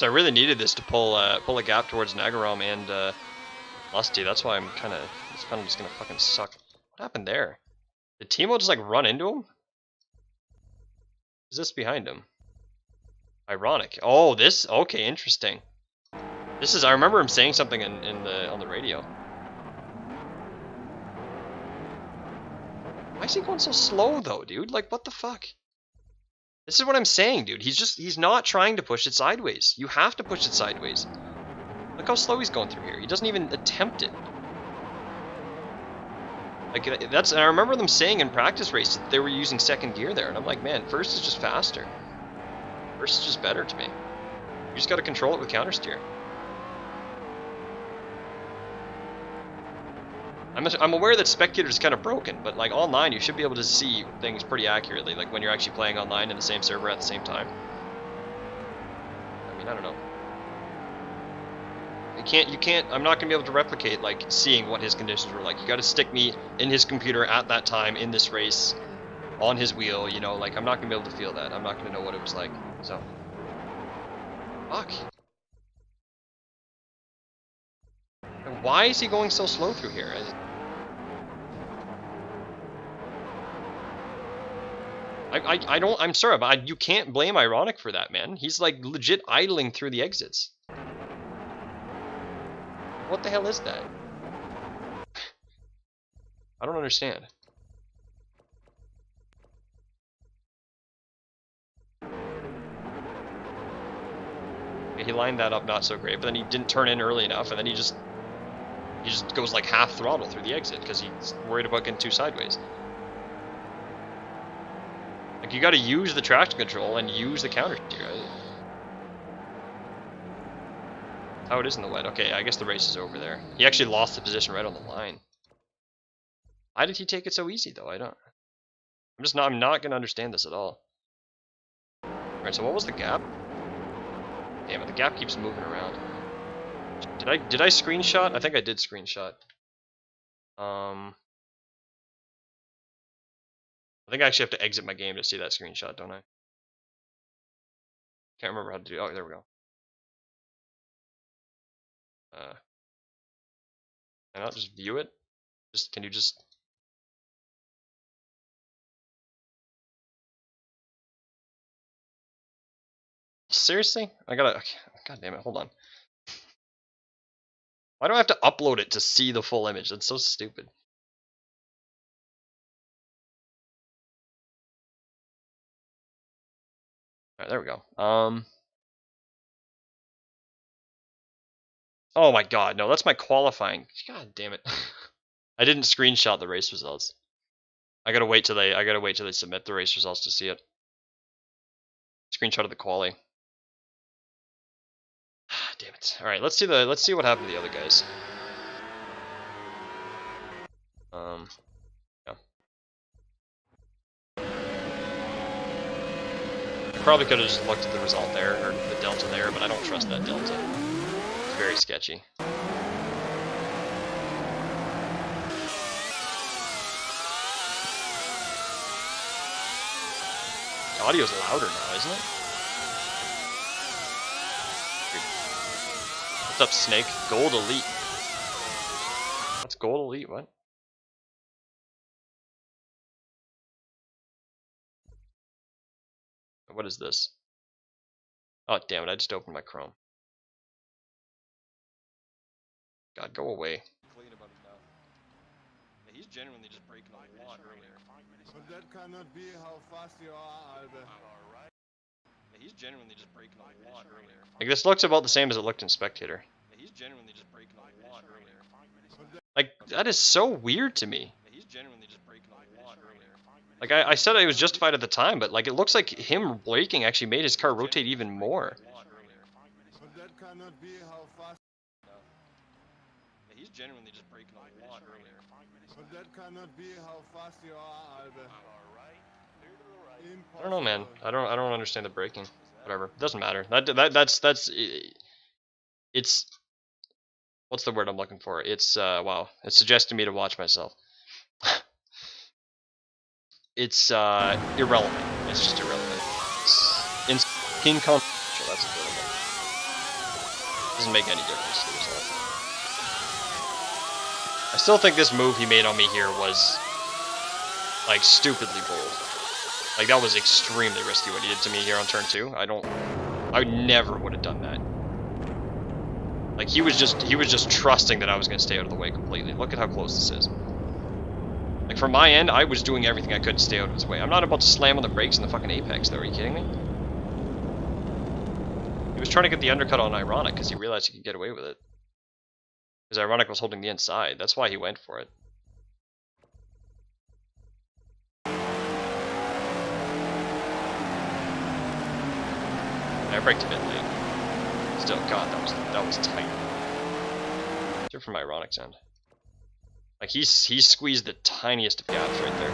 S3: I really needed this to pull a gap towards Nagarom and Lusty. That's why it's kind of just gonna fucking suck. What happened there? Did Timo just like run into him? Is this behind him? Ironic. Oh, this. Okay, interesting. This is. I remember him saying something on the radio. Why is he going so slow though, dude? Like, what the fuck? This is what I'm saying, dude. He's not trying to push it sideways. You have to push it sideways. Look how slow he's going through here. He doesn't even attempt it. Like, and I remember them saying in practice races that they were using second gear there, and I'm like, man, first is just faster. First is just better to me. You just got to control it with countersteer. I'm aware that spectator's kind of broken, but like online you should be able to see things pretty accurately, like when you're actually playing online in the same server at the same time. I mean, I don't know. You can't, I'm not going to be able to replicate like seeing what his conditions were like. You got to stick me in his computer at that time in this race, on his wheel, you know, like I'm not going to be able to feel that. I'm not going to know what it was like, so. Fuck. Why is he going so slow through here? I'm sorry, but you can't blame Ironic for that, man. He's like legit idling through the exits. What the hell is that? I don't understand. Okay, he lined that up not so great, but then he didn't turn in early enough, and then he just goes like half throttle through the exit because he's worried about getting too sideways. Like, you got to use the traction control and use the counter steer. Right? How it is in the wet. Okay, I guess the race is over there. He actually lost the position right on the line. Why did he take it so easy though? I'm not gonna understand this at all. Alright, so what was the gap? Damn it, the gap keeps moving around. Did I screenshot? I think I did screenshot. I think I actually have to exit my game to see that screenshot, don't I? Can't remember how to do. Oh, there we go. Can I not just view it? Can you just? Seriously? I gotta. God damn it! Hold on. Why do I have to upload it to see the full image? That's so stupid. Alright, there we go. Oh my god, no, that's my qualifying. God damn it. I didn't screenshot the race results. I gotta wait till they submit the race results to see it. Screenshot of the quali. Damn it. Alright, let's see what happened to the other guys. Yeah. Probably could have just looked at the result there, or the delta there, but I don't trust that delta. It's very sketchy. The audio's louder now, isn't it? What's up, Snake? Gold Elite. What's Gold Elite? What? What is this? Oh, damn it, I just opened my Chrome. God, go away. He's genuinely just breaking a lot earlier.
S8: But that cannot be how fast you are, Albe.
S3: He's genuinely just breaking a lot earlier. Like, this looks about the same as it looked in Spectator. He's genuinely just breaking a lot earlier. Like, that is so weird to me. He's genuinely just breaking a lot earlier. Like, I said I was justified at the time, but like, it looks like him braking actually made his car rotate even more.
S8: But that cannot be how fast.
S3: He's genuinely just breaking a lot earlier.
S8: But that cannot be how fast you are, Albe.
S3: I don't know, man. I don't understand the braking. Whatever. Doesn't matter. That's it's what's the word I'm looking for? It's wow. It's suggesting me to watch myself. It's irrelevant. It's just irrelevant. It's inconsequential. That's a good one. Doesn't make any difference to the result. I still think this move he made on me here was like stupidly bold. Like, that was extremely risky what he did to me here on turn 2. I never would have done that. Like, he was just trusting that I was going to stay out of the way completely. Look at how close this is. Like, from my end, I was doing everything I could to stay out of his way. I'm not about to slam on the brakes in the fucking apex, though. Are you kidding me? He was trying to get the undercut on Ironic because he realized he could get away with it. Because Ironic was holding the inside. That's why he went for it. I braked a bit late. Still, God, that was tight. Through from Ironic's end. Like, he squeezed the tiniest of gaps right there.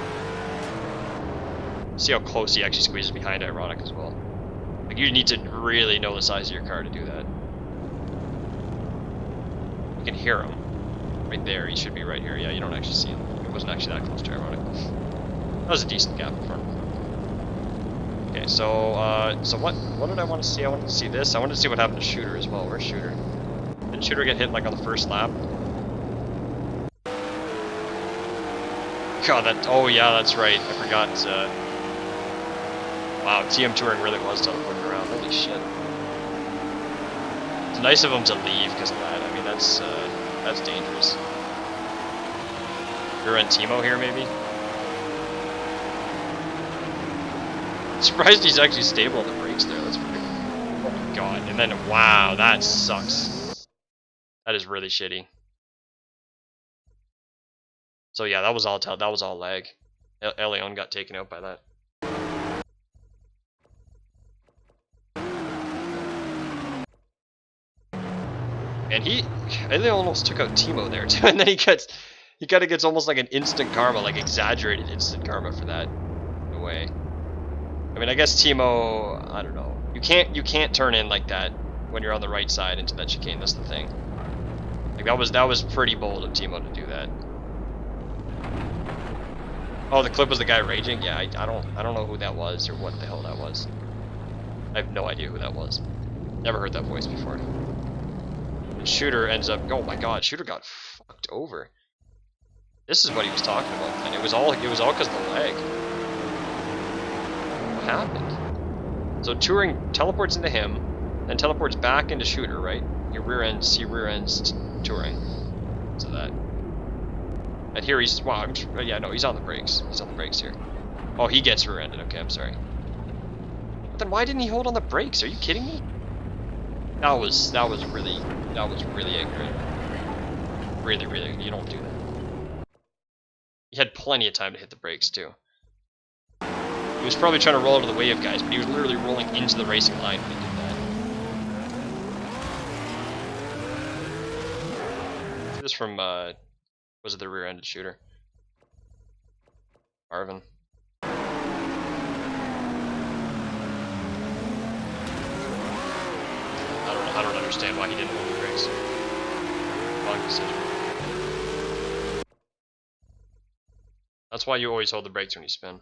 S3: See how close he actually squeezes behind Ironic as well. Like, you need to really know the size of your car to do that. You can hear him. Right there, he should be right here. Yeah, you don't actually see him. It wasn't actually that close to Ironic. That was a decent gap in front. Okay, so what did I want to see? I wanted to see this. I wanted to see what happened to Shooter as well. Where's Shooter? Did Shooter get hit like on the first lap? God, oh yeah, that's right. I forgot. Wow, TM Touring really was teleporting around. Holy shit. It's nice of him to leave because of that. I mean, that's dangerous. You're in Timo here, maybe? Surprised he's actually stable on the brakes there. That's pretty. Oh my god! And then wow, that sucks. That is really shitty. So yeah, that was all lag. Elion got taken out by that. And Elion almost took out Timo there too, and then he kind of gets almost like an instant karma, like exaggerated instant karma for that. No way. I mean, I guess Timo, I don't know. You can't turn in like that when you're on the right side into that chicane. That's the thing. Like that was pretty bold of Timo to do that. Oh, the clip was the guy raging? Yeah, I don't know who that was or what the hell that was. I have no idea who that was. Never heard that voice before. And Shooter ends up, oh my god, Shooter got fucked over. This is what he was talking about, and it was all because of the leg. What happened? So Touring teleports into him, then teleports back into Shooter, right? He rear ends Touring. So that. And here he's, wow, yeah, no, he's on the brakes. He's on the brakes here. Oh, he gets rear-ended. Okay, I'm sorry. But then why didn't he hold on the brakes? Are you kidding me? That was really ignorant. Really, you don't do that. He had plenty of time to hit the brakes too. He was probably trying to roll out of the way of guys, but he was literally rolling into the racing line when he did that. See this from was it the rear-ended Shooter? Marvin. I don't understand why he didn't hold the brakes. Wrong decision. That's why you always hold the brakes when you spin.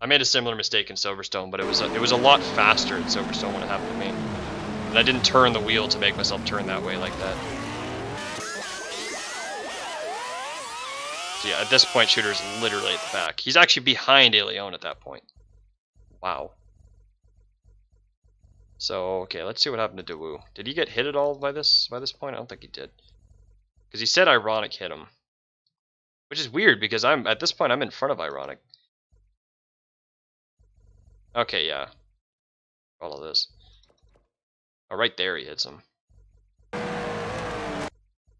S3: I made a similar mistake in Silverstone, but it was a lot faster in Silverstone when it happened to me. And I didn't turn the wheel to make myself turn that way like that. So yeah, at this point, Shooter's literally at the back. He's actually behind Aleon at that point. Wow. So, okay, let's see what happened to Daewoo. Did he get hit at all by this point? I don't think he did. Because he said Ironic hit him. Which is weird, because at this point, I'm in front of Ironic. Okay, yeah. All of this. Oh, right there he hits him.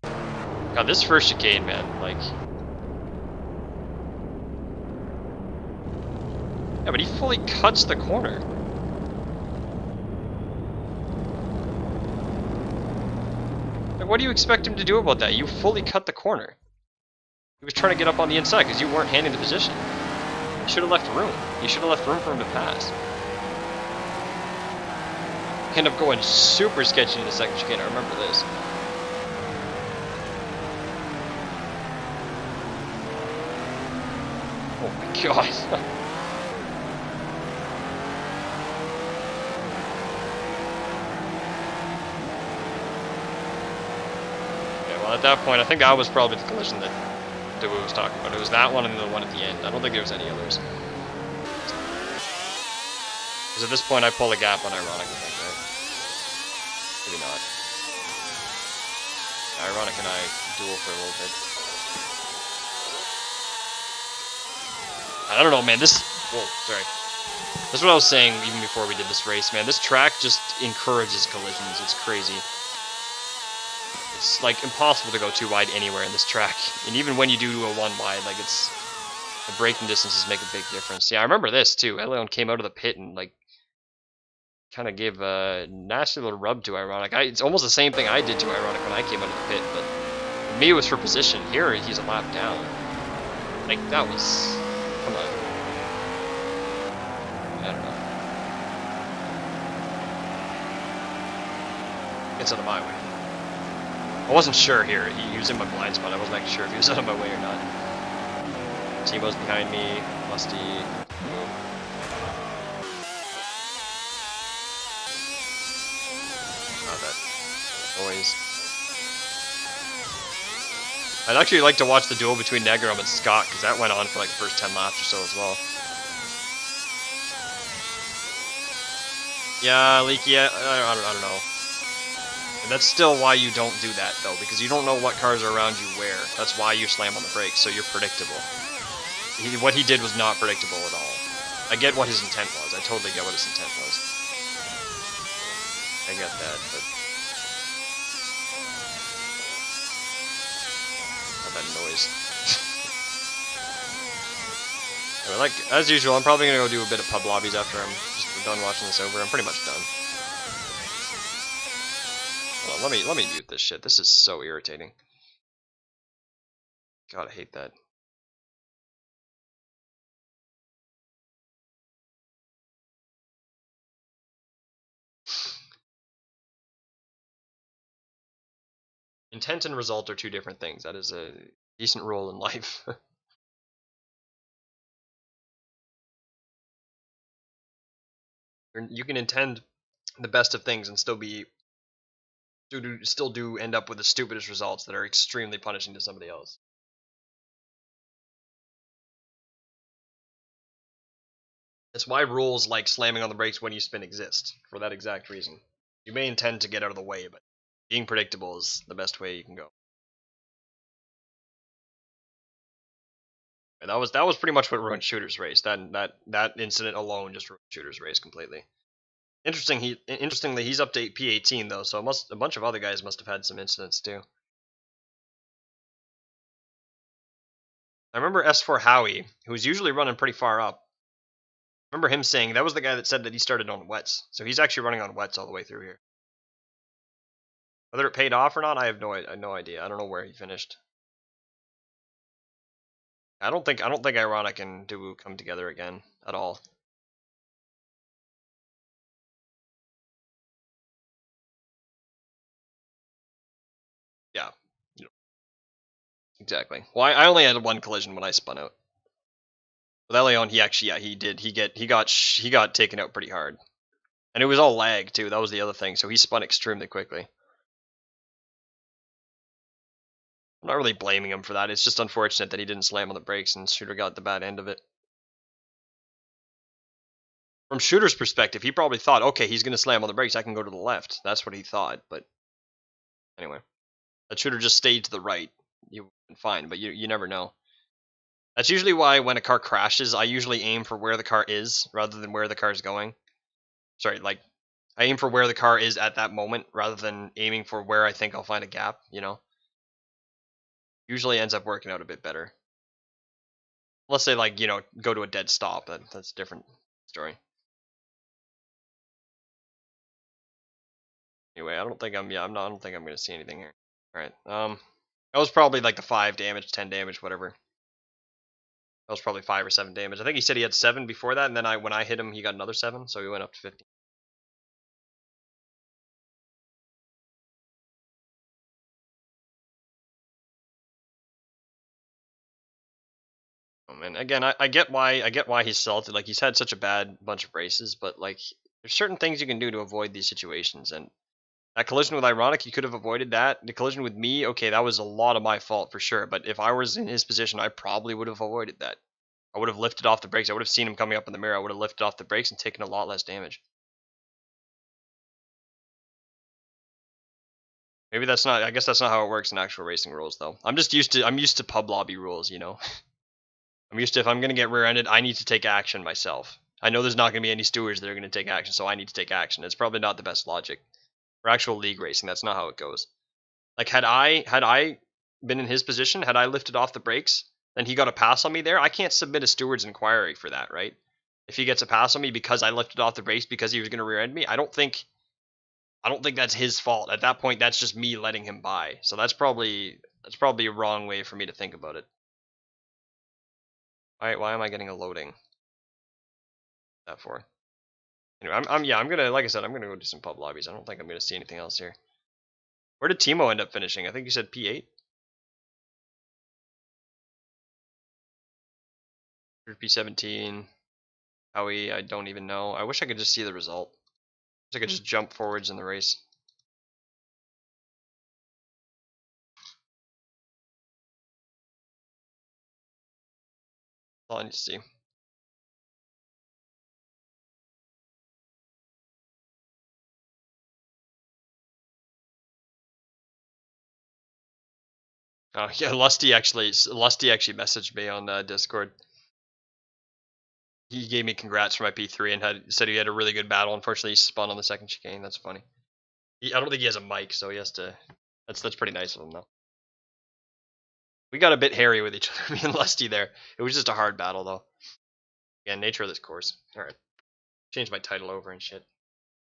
S3: God, this first chicane, man, like... Yeah, but he fully cuts the corner. Like, what do you expect him to do about that? You fully cut the corner. He was trying to get up on the inside because you weren't handing the position. You should have left room. You should have left room for him to pass. End up going super sketchy in the second chicane. I remember this. Oh my god. At that point, I think that was probably the collision that Daewoo was talking about. It was that one and the one at the end. I don't think there was any others. Because at this point, I pull a gap on Ironic, I think, right? Maybe not. Ironic and I duel for a little bit. I don't know, man. This... Whoa, sorry. That's what I was saying even before we did this race, man. This track just encourages collisions. It's crazy. It's like impossible to go too wide anywhere in this track, and even when you do a one wide, like it's the braking distances make a big difference. Yeah, I remember this too. Aleon came out of the pit and like kind of gave a nasty little rub to Ironic. It's almost the same thing I did to Ironic when I came out of the pit, but for me it was for position. Here he's a lap down. Like that was, come on. I don't know. It's out of my way. I wasn't sure here. He was in my blind spot. I wasn't actually sure if he was out of my way or not. Timo's behind me. Musty. Oh, that noise. I'd actually like to watch the duel between Negrom and Scott, because that went on for like the first 10 laps or so as well. Yeah, Leaky, I don't know. And that's still why you don't do that, though, because you don't know what cars are around you where. That's why you slam on the brakes, so you're predictable. What he did was not predictable at all. I get what his intent was. I totally get what his intent was. I get that, but... Oh, that noise. Anyway, like, as usual, I'm probably going to go do a bit of pub lobbies after I'm just done watching this over. I'm pretty much done. Well, let me mute this shit. This is so irritating. God, I hate that. Intent and result are two different things. That is a decent rule in life. You can intend the best of things and still end up with the stupidest results that are extremely punishing to somebody else. That's why rules like slamming on the brakes when you spin exist, for that exact reason. You may intend to get out of the way, but being predictable is the best way you can go. And that was pretty much what ruined Shooter's race. That incident alone just ruined Shooter's race completely. Interestingly, he's up to P18 though, so a bunch of other guys must have had some incidents too. I remember S4 Howie, who's usually running pretty far up. I remember him saying that was the guy that said that he started on wets, so he's actually running on wets all the way through here. Whether it paid off or not, I have no idea. I don't know where he finished. I don't think Ironic and Duwu come together again at all. Yeah. Exactly. Well, I only had one collision when I spun out. With Elion, he got taken out pretty hard. And it was all lag too, that was the other thing, so he spun extremely quickly. I'm not really blaming him for that, it's just unfortunate that he didn't slam on the brakes and Shooter got the bad end of it. From Shooter's perspective, he probably thought, okay, he's going to slam on the brakes, I can go to the left. That's what he thought, but anyway. That Shooter just stayed to the right. You would have been fine, but you never know. That's usually why when a car crashes, I usually aim for where the car is rather than where the car is going. Sorry, like, I aim for where the car is at that moment rather than aiming for where I think I'll find a gap, you know? Usually ends up working out a bit better. Unless they, like, you know, go to a dead stop, that's a different story. Anyway, I don't think I'm going to see anything here. Alright, that was probably like the 5 damage, 10 damage, whatever. That was probably 5 or 7 damage. I think he said he had 7 before that, and then when I hit him, he got another 7, so he went up to 50. Oh man, again, I get why he's salted. Like, he's had such a bad bunch of races, but like, there's certain things you can do to avoid these situations, and that collision with Ironic, he could have avoided that. The collision with me, okay, that was a lot of my fault for sure, but if I was in his position, I probably would have avoided that. I would have lifted off the brakes. I would have seen him coming up in the mirror. I would have lifted off the brakes and taken a lot less damage. Maybe that's not, I guess that's not how it works in actual racing rules though. I'm used to pub lobby rules, you know. I'm used to, if I'm going to get rear-ended, I need to take action myself. I know there's not going to be any stewards that are going to take action, so I need to take action. It's probably not the best logic. For actual league racing, that's not how it goes. Like, had I been in his position, had I lifted off the brakes, then he got a pass on me there, I can't submit a steward's inquiry for that, right? If he gets a pass on me because I lifted off the brakes because he was going to rear-end me, I don't think that's his fault. At that point, that's just me letting him by. So that's probably a wrong way for me to think about it. Why am I getting a loading? That for? Anyway, I'm gonna, like I said, I'm gonna go do some pub lobbies. I don't think I'm gonna see anything else here. Where did Timo end up finishing? I think you said P8. P17. Howie, I don't even know. I wish I could just see the result. I wish I could just jump forwards in the race. That's all I need to see. Oh yeah, Lusty actually messaged me on Discord. He gave me congrats for my P3 and said he had a really good battle. Unfortunately, he spun on the second chicane. That's funny. I don't think he has a mic, so he has to. That's pretty nice of him though. We got a bit hairy with each other, me and Lusty there. It was just a hard battle though. Yeah, nature of this course. All right, change my title over and shit.